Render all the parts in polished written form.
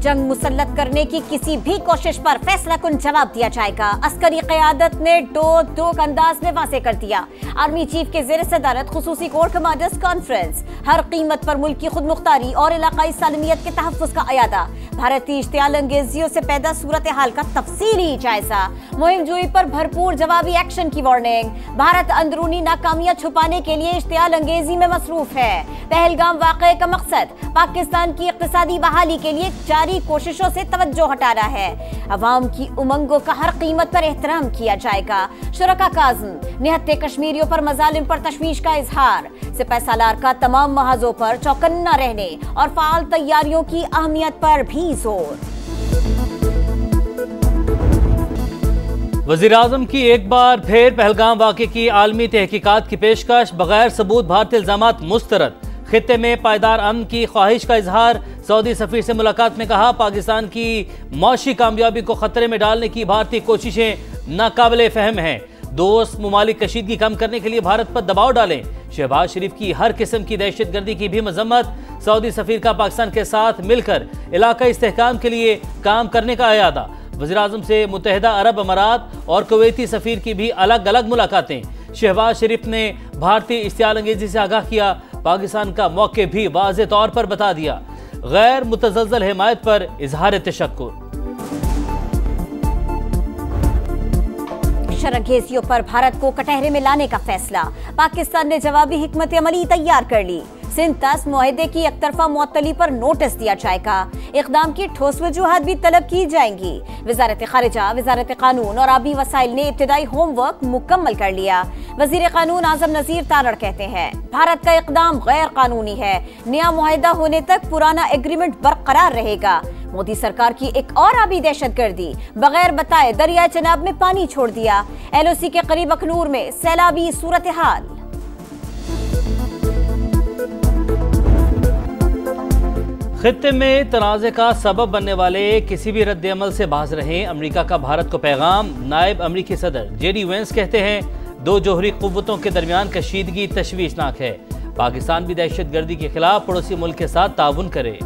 जंग मुसल्लत करने की किसी भी कोशिश पर फैसला कुन जवाब दिया जाएगा। अस्करी क़यादत ने टोक अंदाज में वाज़ेह कर दिया। आर्मी चीफ के ज़ेर सदारत खुसूसी कोर कमांडर्स कॉन्फ्रेंस, हर कीमत पर मुल्क की खुद मुख्तारी और इलाकाई सालमियत के तहफ़्फ़ुज़ का अयादा, भारतीय इश्तियाल अंगेजियों से पैदा सूरत हाल का तफसीली जायजा, मुहिम जुई पर भरपूर जवाबी एक्शन की वार्निंग। भारत अंदरूनी नाकामियां छुपाने के लिए इश्तियाल अंगेजी में मसरूफ है। पहलगाम वाक़े का मकसद पाकिस्तान की इक़्तिसादी बहाली के लिए जारी कोशिशों से तवज्जो हटाना है। अवाम की उमंगों का हर कीमत पर एहतराम किया जाएगा। शुरका काज़िम, निहत्ते कश्मीरियों पर मज़ालिम पर तशवीश का इजहार, सिपह सालार का तमाम महाजों पर चौकन्ना रहने और फ़ाल तैयारियों की अहमियत पर भी जोर। वज़ीर-ए-आज़म की एक बार फिर पहलगाम वाक़े की आलमी तहकीकात की पेशकश, बगैर सबूत भारतीय इल्ज़ामात मुस्तरद, खित्ते में पायदार अमन की ख्वाहिश का इजहार। सऊदी सफ़ीर से मुलाकात में कहा, पाकिस्तान की मौशी कामयाबी को खतरे में डालने की भारतीय कोशिशें नाकाबिले फ़हम हैं। दोस्त ममालिक कशीदगी कम करने के लिए भारत पर दबाव डालें। शहबाज शरीफ की हर किस्म की दहशतगर्दी की भी मजम्मत। सऊदी सफ़ीर का पाकिस्तान के साथ मिलकर इलाकाई इस्तेहकाम के लिए काम करने का अयादा। वज़ीर-ए-आज़म से मुत्तहिदा अरब अमारात और कुवैती सफ़ीर की भी अलग अलग मुलाकातें। शहबाज शरीफ ने भारतीय इश्तियाल अंगेजी से आगाह किया, पाकिस्तान का मौके भी वाज़ेह तौर पर बता दिया। गैर मुतज़ल्ज़ल हिमायत पर इजहार तशक्कुर। शरंगेजियों पर भारत को कटहरे में लाने का फैसला, पाकिस्तान ने जवाबी हिकमत अमली तैयार कर ली। सिंतास मुआहदे की एकतरफा मुअत्तली पर नोटिस दिया जाएगा। इक़दाम की ठोस वजूहात भी तलब की जाएंगी। वज़ारत खारिजा, वज़ारत कानून और आबी वसाइल ने इब्तिदाई होमवर्क मुकम्मल कर लिया। वज़ीर कानून आज़म नज़ीर तारड़ कहते हैं, भारत का इक़दाम गैर कानूनी है। नया मुआहदा होने तक पुराना एग्रीमेंट बरकरार रहेगा। मोदी सरकार की एक और आबी दहशतगर्दी, बगैर बताए दरिया चनाब में पानी छोड़ दिया। LOC के करीब अखनूर में सैलाबी सूरत हाल। खित्ते में तनाज़े का सबब बनने वाले किसी भी रद्द-ए-अमल से बाज रहें, अमरीका का भारत को पैगाम। नायब अमरीकी सदर JD वेंस कहते हैं, दो जोहरी कुव्वतों के दरमियान कशीदगी तशवीशनाक है। पाकिस्तान भी दहशतगर्दी के खिलाफ पड़ोसी मुल्क के साथ ताउन करे।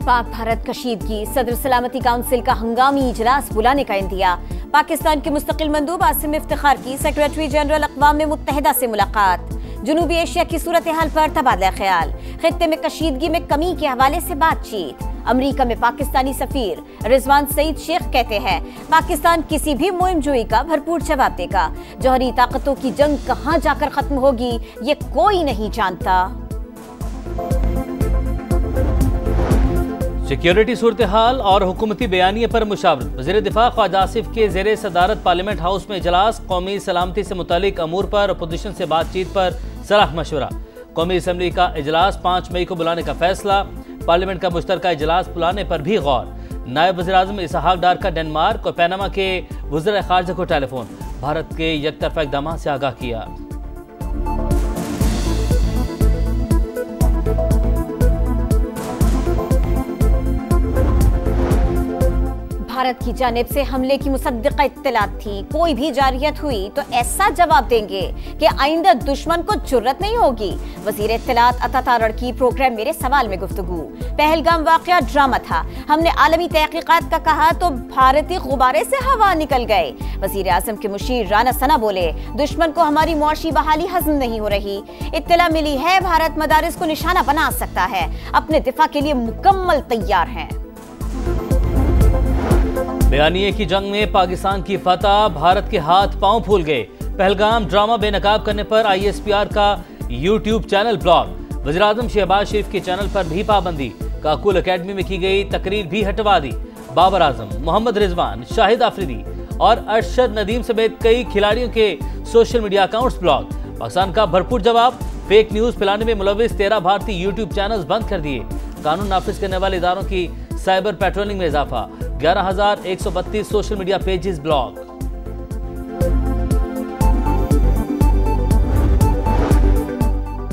पाक भारत कशीदगी, सदर सलामती काउंसिल का हंगामी इजलास बुलाने का इंदिया। पाकिस्तान के मुस्तकिल मंदूब आसिम इफ्तिखार की सेक्रेटरी जनरल अक़वाम मुत्तहिदा से मुलाकात। जनूबी एशिया की सूरत हाल पर तबादला ख्याल। खित्ते में कशीदगी में कमी के हवाले से बातचीत। अमरीका में पाकिस्तानी सफीर रिजवान सईद शेख कहते हैं, पाकिस्तान किसी भी मुहिम जुई का भरपूर जवाब देगा। जौहरी ताकतों की जंग कहां जाकर खत्म होगी, ये कोई नहीं जानता। सिक्योरिटी सूरत हाल और हुकूमती बयानिए पर मुशावरत। वज़ीर दिफा ख्वाजा आसिफ के ज़ेर सदारत पार्लियामेंट हाउस में इजलास। कौमी सलामती से मुतालिक अमूर पर अपोजिशन से बातचीत पर सलाह मशवरा। कौमी असम्बली का इजलास 5 मई को बुलाने का फैसला। पार्लियामेंट का मुश्तरका इजलास बुलाने पर भी गौर। नायब वज़ीर-ए-आज़म इसहाक डार का डेनमार्क और पैनामा के वज़ीर ख़ारिजा को टेलीफोन। भारत के यकतरफा इक़दामात से आगाह किया। भारत की जानिब से हमले की मुसद्दिक़ा इत्तलात थी। कोई भी जारियत हुई तो ऐसा जवाब देंगे कि आइंदा दुश्मन को जुर्रत नहीं होगी। वज़ीर इत्तलात अता तारड़ की प्रोग्राम मेरे सवाल में गुफ्तगू। पहलगाम वाक़या ड्रामा था, हमने आलमी तहक़ीक़ात का कहा तो भारतीय गुब्बारे से हवा निकल गए। वज़ीर आज़म के मुशीर राना सना बोले, दुश्मन को हमारी मुआशी बहाली हज़म नहीं हो रही। इत्तला मिली है भारत मदारिस को निशाना बना सकता है, अपने दिफा के लिए मुकम्मल तैयार है। बयानिए की जंग में पाकिस्तान की फतह, भारत के हाथ पांव फूल गए। पहलगाम ड्रामा बेनकाब करने पर ISPR का YouTube चैनल ब्लॉक। वज़ीर-ए-आज़म शहबाज शरीफ के चैनल पर भी पाबंदी। काकुल अकेडमी में की गई तकरीर भी हटवा दी। बाबर आजम, मोहम्मद रिजवान, शाहिद आफरीदी और अरशद नदीम समेत कई खिलाड़ियों के social media accounts block. Pakistan का भरपूर जवाब। फेक न्यूज फैलाने में मुलविस 13 भारतीय YouTube चैनल्स बंद कर दिए। कानून नाफिज करने वाले इदारों की साइबर पेट्रोलिंग में इजाफा। 11,132 सोशल मीडिया पेजेस ब्लॉक।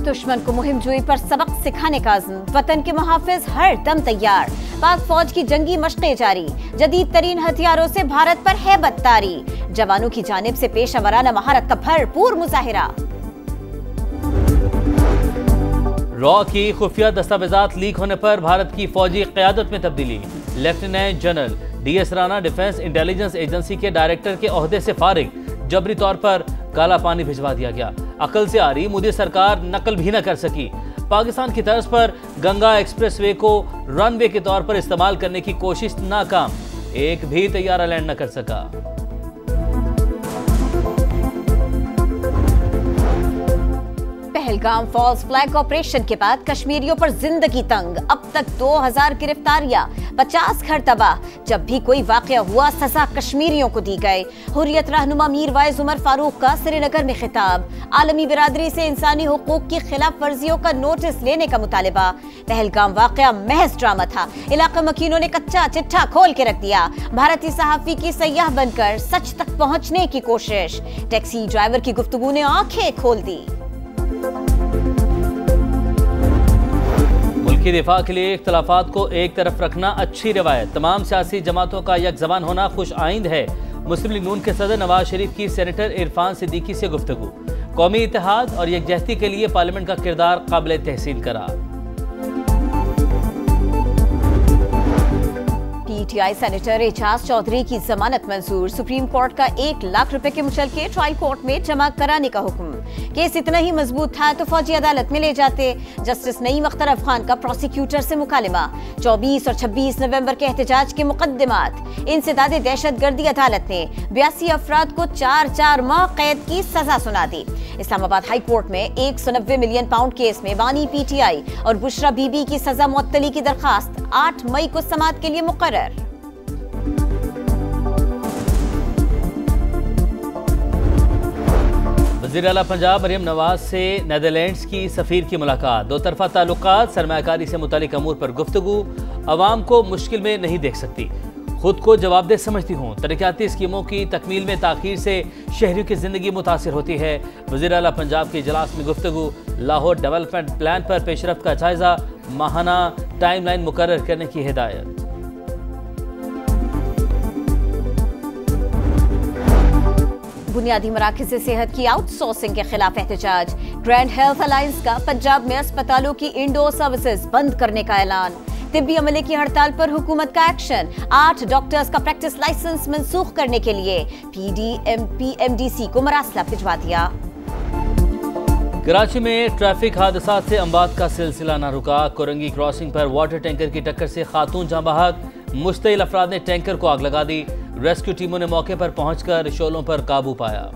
दुश्मन को मुहिम जुई पर सबक सिखाने का अज़्म। वतन के मुहाफिज हर दम तैयार। पाक फौज की जंगी मशक़ें जारी। जदीद तरीन हथियारों से भारत पर हैबत तारी। जवानों की जानिब से पेशा वराना महारत का भरपूर मुजाहिरा। रॉ की खुफिया दस्तावेजात लीक होने पर भारत की फौजी क़यादत में तब्दीली। Lieutenant general DS Rana defence intelligence agency के डायरेक्टर के ओहदे से फारिग, जबरी तौर पर काला पानी भिजवा दिया गया। अकल से आ रही मोदी सरकार नकल भी न कर सकी। पाकिस्तान की तर्ज पर गंगा एक्सप्रेसवे को रनवे के तौर पर इस्तेमाल करने की कोशिश नाकाम, एक भी तैयारा लैंड न कर सका। पहलगाम फॉल्स फ्लैग ऑपरेशन के बाद कश्मीरियों पर जिंदगी तंग, अब तक 2000 गिरफ्तारियां, 50 घर तबाह। जब भी कोई वाकया हुआ सजा कश्मीरियों को दी गई। हुर्रियत रहनुमा मीर वाइज उमर फारूक का श्रीनगर में खिताब, आलमी बिरादरी से इंसानी हुकूक की खिलाफ वर्जियों का नोटिस लेने का मुतालिबा। पहलगाम वाकया महज ड्रामा था, इलाका मकीनों ने कच्चा चिट्ठा खोल के रख दिया। भारतीय सहाफी की सयाह बनकर सच तक पहुंचने की कोशिश, टैक्सी ड्राइवर की गुफ्तगू ने आंखें खोल दी। मुल्की दिफा के लिए इख्तलाफात को एक तरफ रखना अच्छी रवायत, तमाम सियासी जमातों का यक ज़बान होना खुश आइंद है। मुस्लिम लीग नून के सदर नवाज शरीफ की सेनेटर इरफान सिद्दीकी से गुफ्तगू, कौमी इत्तेहाद और यकजहती के लिए पार्लियामेंट का किरदार काबिल तहसीन करार। PTI सेनेटर एजाज चौधरी की जमानत मंजूर, सुप्रीम कोर्ट का 1 लाख रुपए के मुचलके ट्रायल कोर्ट में जमा कराने का हुक्म। केस इतना ही मजबूत था तो फौजी अदालत में ले जाते। जस्टिस नईम अख्तर अफगान का प्रोसिक्यूटर से मुकालमा, 24 और 26 नवंबर के एहतजाज के मुकदमात। इंसदादे दहशतगर्दी अदालत ने 82 अफराद को 4-4 माह कैद की सजा सुना दी। इस्लामाबाद हाई कोर्ट में 190 मिलियन पाउंड केस में बानी PTI और बुशरा बीबी की सजा मुअत्तली की दरखास्त 8 मई को समाअत के लिए मुकर्रर। वज़ीर आला पंजाब मरियम नवाज से नीदरलैंड्स की सफ़ीर की मुलाकात, दो तरफा ताल्लुकात, सरमायाकारी से मुतालिक अमूर पर गुफ्तगू। अवाम को मुश्किल में नहीं देख सकती, खुद को जवाबदेह समझती हूँ। तरक्याती स्कीमों की तकमील में ताख़ीर से शहरियों की ज़िंदगी मुतासिर होती है। वज़ीर आला पंजाब के इजलास में गुफ्तगू, लाहौर डेवलपमेंट प्लान पर पेशरफ्त का जायज़ा, माहाना टाइमलाइन मुकर्रर करने की हिदायत। बुनियादी मराकज़ से सेहत की आउटसोर्सिंग के खिलाफ एहतजाज, ग्रैंड हेल्थ अलायंस का पंजाब में अस्पतालों की इंडोर सर्विसेज बंद करने का ऐलान। तिब्बी अमले की हड़ताल पर हुकूमत का एक्शन, 8 डॉक्टर्स का प्रैक्टिस लाइसेंस मनसूख करने के लिए PMDC को मरासला भिजवा दिया। कराची में ट्रैफिक हादसात से अमवात का सिलसिला न रुका। कोरंगी क्रॉसिंग पर वाटर टैंकर की टक्कर से खातून जाँ बहक, मुश्तइल अफराद ने टैंकर को आग लगा दी। रेस्क्यू टीमों ने मौके पर पहुंचकर शोलों पर काबू पाया।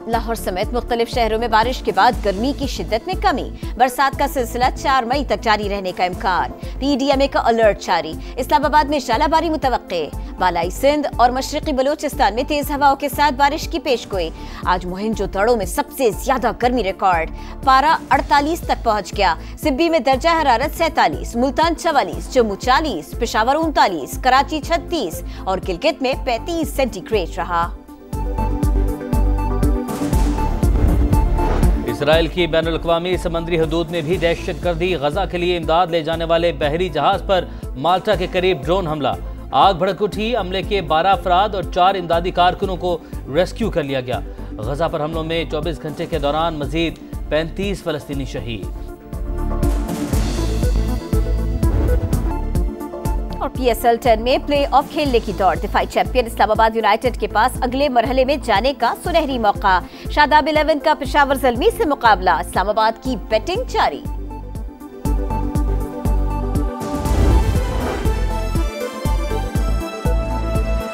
लाहौर समेत मुख्तलिफ शहरों में बारिश के बाद गर्मी की शिद्दत में कमी, बरसात का सिलसिला 4 मई तक जारी रहने का इम्कान। PDMA का अलर्ट जारी, इस्लामाबाद में शालाबारी मुतवक्के। बालाई सिंध और मशरकी बलूचिस्तान में तेज हवाओं के साथ बारिश की पेशगोई। आज मोहनजोदड़ो में सबसे ज्यादा गर्मी रिकॉर्ड, पारा 48 तक पहुंच गया। सिब्बी में दर्जा हरारत 47, मुल्तान 44, जम्मू 40, पेशावर 39, कराची 36 और गिलगित में 35 सेंटीग्रेड रहा। इसराइल की बैनुल अक़वामी समंदरी हदूद में भी दहशतगर्दी, गजा के लिए इमदाद ले जाने वाले बहरी जहाज पर माल्टा के करीब ड्रोन हमला, आग भड़क उठी। हमले के 12 अफराद और 4 इमदादी कारकुनों को रेस्क्यू कर लिया गया। गजा पर हमलों में 24 घंटे के दौरान मजीद 35 फलस्तीनी शहीद। और PSL 10 में प्ले ऑफ खेलने की दौड़, दिफाई चैंपियन इस्लामाबाद यूनाइटेड के पास अगले मरहले में जाने का सुनहरी मौका। शादाब 11 का पेशावर ज़ल्मी से मुकाबला, इस्लामाबाद की बैटिंग जारी।